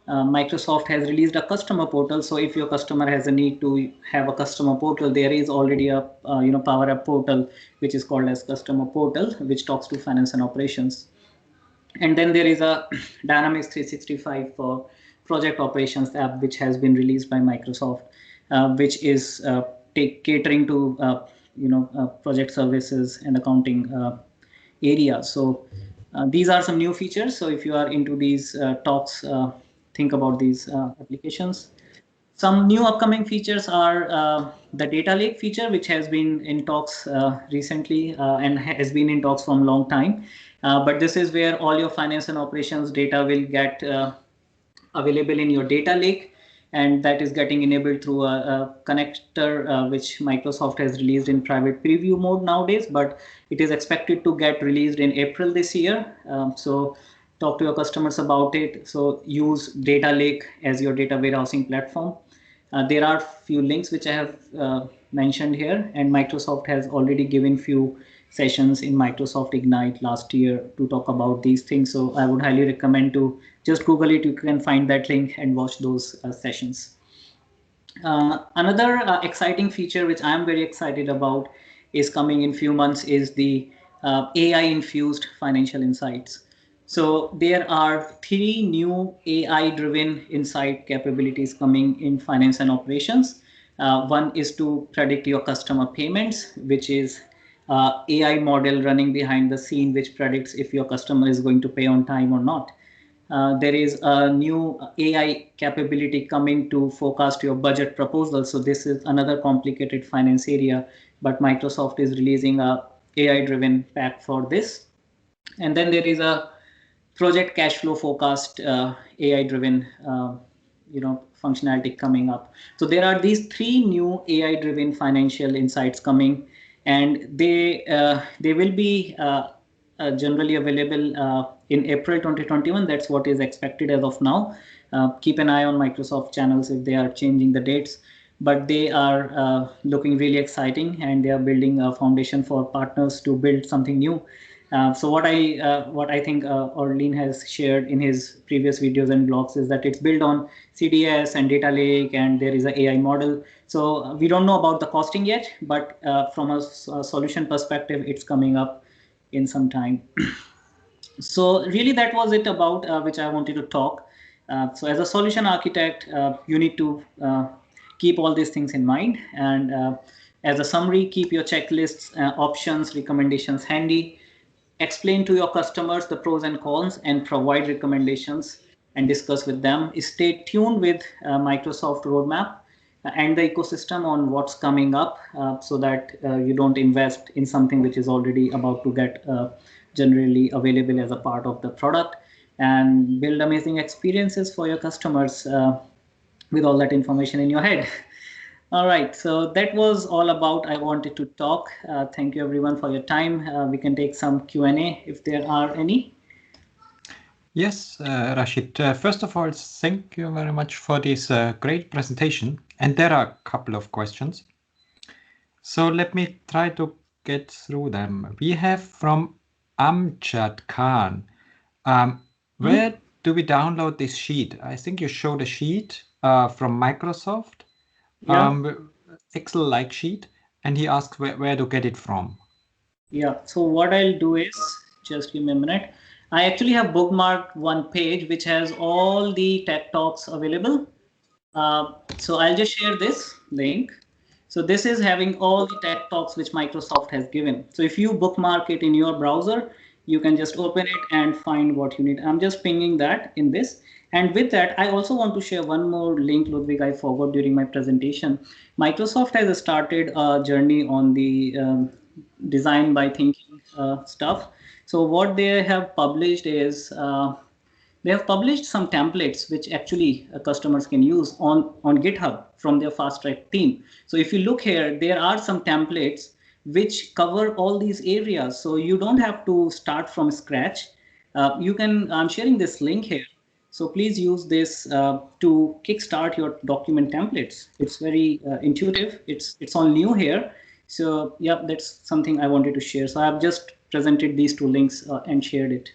Microsoft has released a customer portal. So if your customer has a need to have a customer portal, there is already a Power App portal, which is called as customer portal, which talks to finance and operations. And then there is a Dynamics 365 for project operations app, which has been released by Microsoft, which is catering to project services and accounting area. So these are some new features. So if you are into these talks, think about these applications. Some new upcoming features are the data lake feature, which has been in talks recently and has been in talks for a long time. But this is where all your finance and operations data will get available in your data lake, and that is getting enabled through a connector which Microsoft has released in private preview mode nowadays, but it is expected to get released in April this year. So talk to your customers about it. So use data lake as your data warehousing platform. There are few links which I have mentioned here, and Microsoft has already given few sessions in Microsoft Ignite last year to talk about these things. So I would highly recommend to just Google it. You can find that link and watch those sessions. Another exciting feature which I'm very excited about is coming in few months is the AI infused financial insights. So there are 3 new AI driven insight capabilities coming in finance and operations. One is to predict your customer payments, which is AI model running behind the scene, which predicts if your customer is going to pay on time or not. There is a new AI capability coming to forecast your budget proposal. So this is another complicated finance area, but Microsoft is releasing a AI-driven pack for this. And then there is a project cash flow forecast AI-driven, functionality coming up. So there are these 3 new AI-driven financial insights coming, and they will be generally available in April 2021. That's what is expected as of now. Keep an eye on Microsoft channels if they are changing the dates, but they are looking really exciting, and they are building a foundation for partners to build something new. So what I think Orlean has shared in his previous videos and blogs is that it's built on CDS and data lake, and there is an AI model. So we don't know about the costing yet, but from a solution perspective, it's coming up in some time. So really that was it about which I wanted to talk. So as a solution architect, you need to keep all these things in mind. And as a summary, keep your checklists, options, recommendations handy. Explain to your customers the pros and cons and provide recommendations and discuss with them. Stay tuned with Microsoft roadmap and the ecosystem on what's coming up so that you don't invest in something which is already about to get generally available as a part of the product, and build amazing experiences for your customers with all that information in your head. All right, so that was all about I wanted to talk. Thank you everyone for your time. We can take some Q&A if there are any. Yes, Rashid, first of all, thank you very much for this great presentation. And there are a couple of questions. So let me try to get through them. We have from Amjad Khan. Where do we download this sheet? I think you showed a sheet from Microsoft, Excel-like sheet, and he asked where to get it from. Yeah, so what I'll do is, just give me a minute. I actually have bookmarked one page which has all the tech talks available. So I'll just share this link. So this is having all the tech talks which Microsoft has given. So if you bookmark it in your browser, you can just open it and find what you need. I'm just pinging that in this. And with that, I also want to share one more link, Ludwig, I forgot during my presentation. Microsoft has started a journey on the design by thinking stuff. So what they have published is they have published some templates which actually customers can use on GitHub from their fast track team. So if you look here, there are some templates which cover all these areas. So you don't have to start from scratch. I'm sharing this link here. So please use this to kickstart your document templates. It's very intuitive. It's all new here. So yeah, that's something I wanted to share. So I've just presented these 2 links and shared it.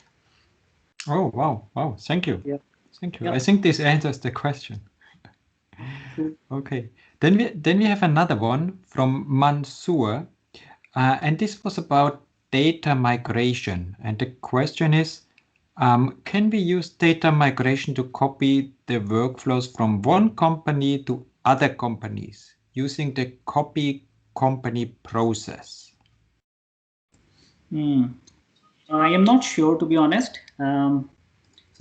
Oh, wow. Wow. Thank you. Yeah. Thank you. Yeah. I think this answers the question. Okay. Then we have another one from Mansoor. And this was about data migration. And the question is, can we use data migration to copy the workflows from one company to other companies using the copy company process? I am not sure, to be honest. So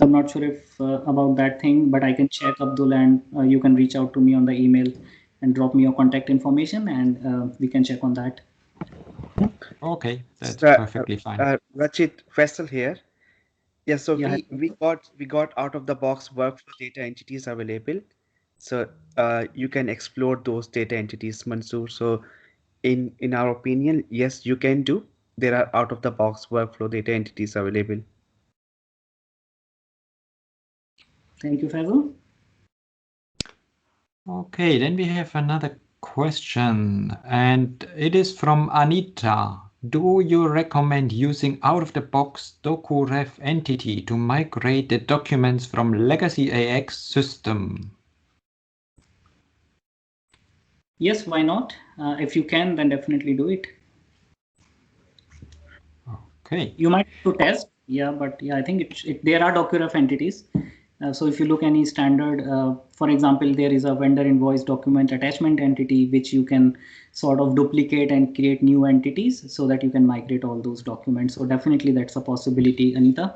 I'm not sure if about that thing, but I can check, Abdul, and you can reach out to me on the email and drop me your contact information, and we can check on that. Okay, that's perfectly fine. Rachit, Faisal here. Yeah, so we got out of the box workflow data entities available. So you can explore those data entities, Mansoor. So in our opinion, yes, you can do. There are out of the box workflow data entities available. Thank you, Faisal. Okay, then we have another question, and it is from Anita. Do you recommend using out-of-the-box Dokorev entity to migrate the documents from legacy AX system? Yes, why not? If you can, then definitely do it. Okay. You might have to test, yeah, but yeah, I think there are Dokorev entities. So if you look any standard, for example, there is a vendor invoice document attachment entity, which you can sort of duplicate and create new entities so that you can migrate all those documents. So definitely that's a possibility, Anita.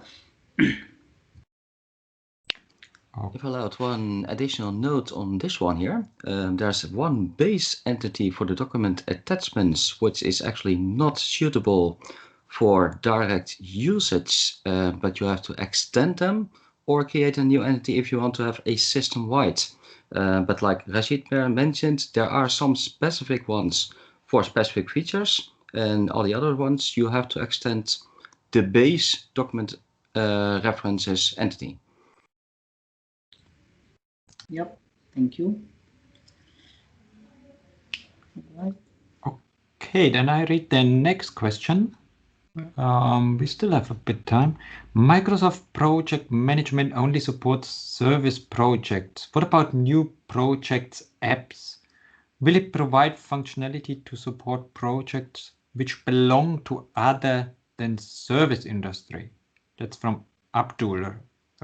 If allowed, one additional note on this one here. There's one base entity for the document attachments, which is actually not suitable for direct usage, but you have to extend them or create a new entity if you want to have a system-wide. But like Rashid mentioned, there are some specific ones for specific features, and all the other ones you have to extend the base document references entity. Yep, thank you. Right. Okay, then I read the next question. We still have a bit time. Microsoft Project Management only supports service projects. What about new projects apps? Will it provide functionality to support projects which belong to other than service industry? That's from Abdul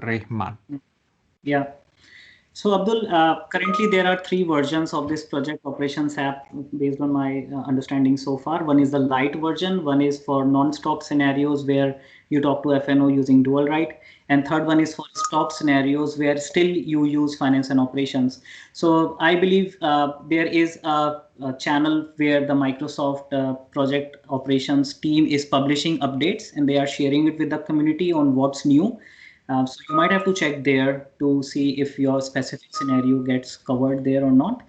Rehman. Yeah. So Abdul, currently there are 3 versions of this project operations app based on my understanding so far. One is the light version, one is for non-stop scenarios where you talk to F&O using dual write, and third one is for stop scenarios where still you use finance and operations. So I believe there is a channel where the Microsoft project operations team is publishing updates and they are sharing it with the community on what's new. So you might have to check there to see if your specific scenario gets covered there or not.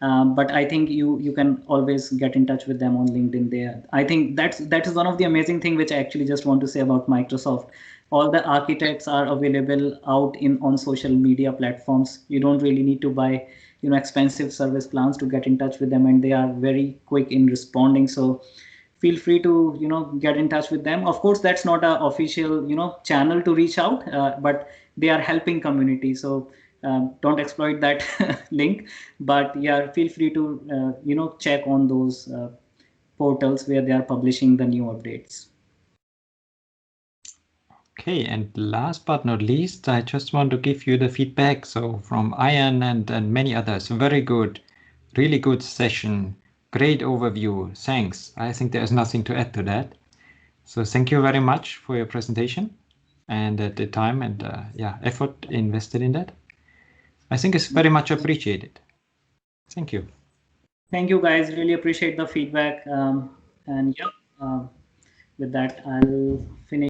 But I think you can always get in touch with them on LinkedIn there. I think that is one of the amazing thing which I actually just want to say about Microsoft. All the architects are available out on social media platforms. You don't really need to buy expensive service plans to get in touch with them, and they are very quick in responding. So feel free to get in touch with them. Of course, that's not an official channel to reach out, but they are helping community, so don't exploit that link. But yeah, feel free to check on those portals where they are publishing the new updates. Okay, and last but not least, I just want to give you the feedback. So from Ian and many others, very good, really good session, great overview. Thanks. I think there's nothing to add to that. So thank you very much for your presentation and the time and effort invested in that. I think it's very much appreciated. Thank you. Thank you, guys. Really appreciate the feedback. And yeah, with that, I'll finish.